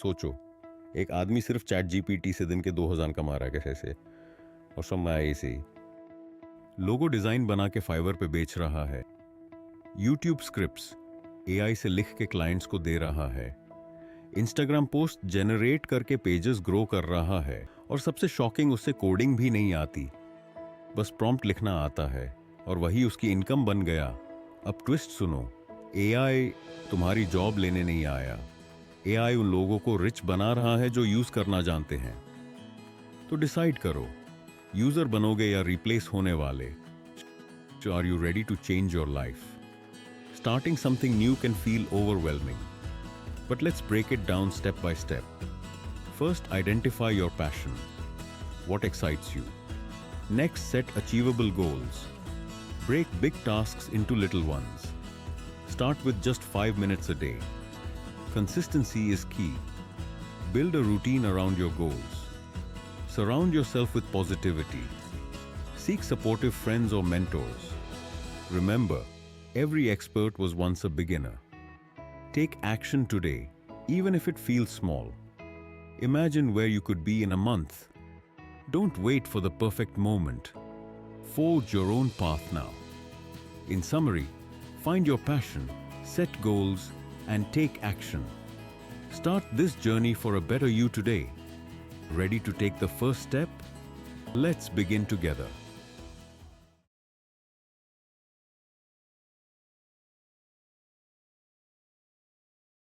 सोचो, एक आदमी सिर्फ चैट जीपीटी से दिन के 2000 कमा रहा है कैसे, और सब मैं ऐसे ही लोगो डिजाइन बना के फाइवर पे बेच रहा है, यूट्यूब स्क्रिप्ट्स एआई से लिख के क्लाइंट्स को दे रहा है, इंस्टाग्राम पोस्ट जनरेट करके पेजेस ग्रो कर रहा है, और सबसे शॉकिंग उससे कोडिंग भी नहीं आती, बस प्रॉम्प्ट लिखना आता है और वही उसकी इनकम बन गया। अब ट्विस्ट सुनो, एआई तुम्हारी जॉब लेने नहीं आया, एआई उन लोगों को रिच बना रहा है जो यूज करना जानते हैं। तो डिसाइड करो, यूजर बनोगे या रिप्लेस होने वाले? Are you ready to change your life? Starting something new can feel overwhelming, but let's break it down step by step. First, identify your passion. What excites you? Next, set achievable goals. Break big tasks into little ones. Start with just 5 minutes a day. Consistency is key. Build a routine around your goals. Surround yourself with positivity. Seek supportive friends or mentors. Remember, every expert was once a beginner. Take action today, even if it feels small. Imagine where you could be in a month. Don't wait for the perfect moment. Forge your own path now. In summary, find your passion, set goals, and take action. Start this journey for a better you today. Ready to take the first step? Let's begin together.